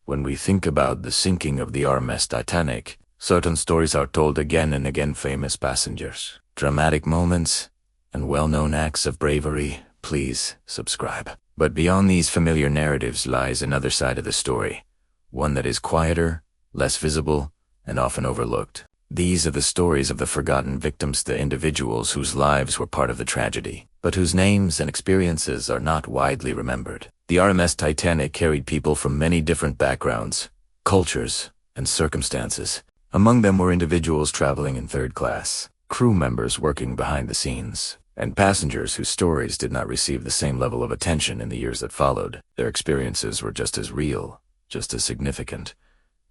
When we think about the sinking of the RMS Titanic, certain stories are told again and again. Famous passengers, dramatic moments, and well-known acts of bravery. Please subscribe. But beyond these familiar narratives lies another side of the story, one that is quieter, less visible, and often overlooked. These are the stories of the forgotten victims, the individuals whose lives were part of the tragedy, but whose names and experiences are not widely remembered. The RMS Titanic carried people from many different backgrounds, cultures, and circumstances. Among them were individuals traveling in third class, crew members working behind the scenes, and passengers whose stories did not receive the same level of attention in the years that followed. Their experiences were just as real, just as significant,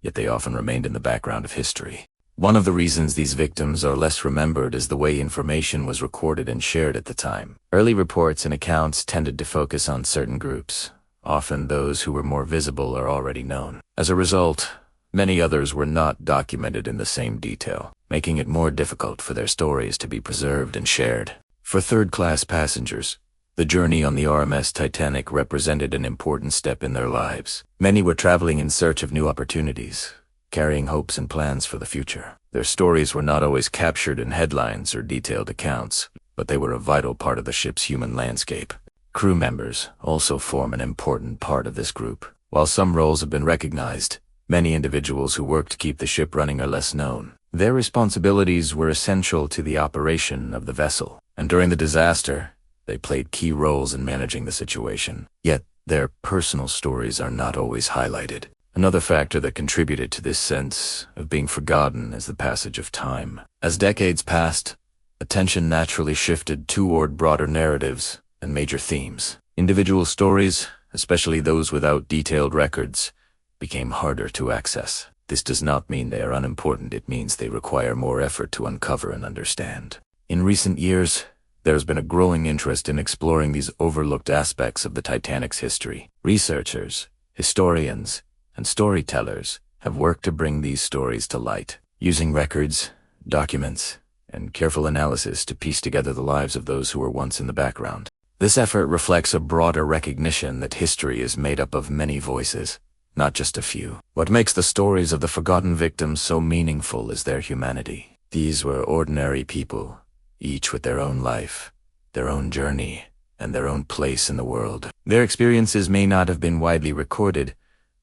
yet they often remained in the background of history. One of the reasons these victims are less remembered is the way information was recorded and shared at the time. Early reports and accounts tended to focus on certain groups, often those who were more visible or already known. As a result, many others were not documented in the same detail, making it more difficult for their stories to be preserved and shared. For third-class passengers, the journey on the RMS Titanic represented an important step in their lives. Many were traveling in search of new opportunities, carrying hopes and plans for the future. Their stories were not always captured in headlines or detailed accounts, but they were a vital part of the ship's human landscape. Crew members also form an important part of this group. While some roles have been recognized, many individuals who work to keep the ship running are less known. Their responsibilities were essential to the operation of the vessel, and during the disaster, they played key roles in managing the situation. Yet, their personal stories are not always highlighted. Another factor that contributed to this sense of being forgotten is the passage of time. As decades passed, attention naturally shifted toward broader narratives and major themes. Individual stories, especially those without detailed records, became harder to access. This does not mean they are unimportant. It means they require more effort to uncover and understand. In recent years, there has been a growing interest in exploring these overlooked aspects of the Titanic's history. Researchers, historians, and storytellers have worked to bring these stories to light, using records, documents, and careful analysis to piece together the lives of those who were once in the background. This effort reflects a broader recognition that history is made up of many voices, not just a few. What makes the stories of the forgotten victims so meaningful is their humanity. These were ordinary people, each with their own life, their own journey, and their own place in the world. Their experiences may not have been widely recorded,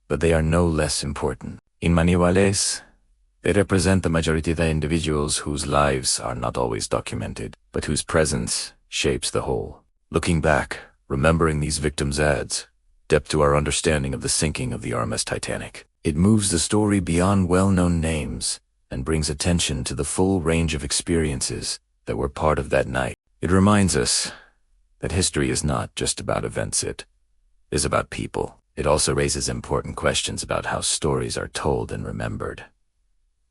but they are no less important. In many ways, they represent the majority of the individuals whose lives are not always documented, but whose presence shapes the whole. Looking back, remembering these victims adds depth to our understanding of the sinking of the RMS Titanic. It moves the story beyond well-known names and brings attention to the full range of experiences that were part of that night. It reminds us that history is not just about events, it is about people. It also raises important questions about how stories are told and remembered.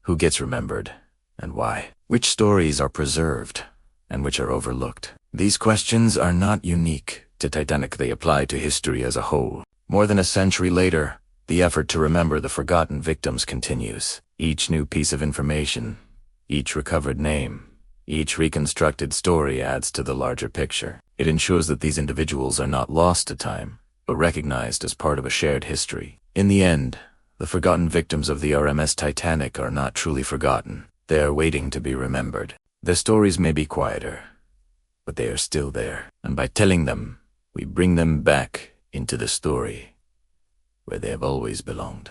Who gets remembered, and why? Which stories are preserved, and which are overlooked? These questions are not unique to Titanic. They apply to history as a whole. More than a century later, the effort to remember the forgotten victims continues. Each new piece of information, each recovered name, each reconstructed story adds to the larger picture. It ensures that these individuals are not lost to time, but recognized as part of a shared history. In the end, the forgotten victims of the RMS Titanic are not truly forgotten. They are waiting to be remembered. Their stories may be quieter, but they are still there. And by telling them, we bring them back into the story where they have always belonged.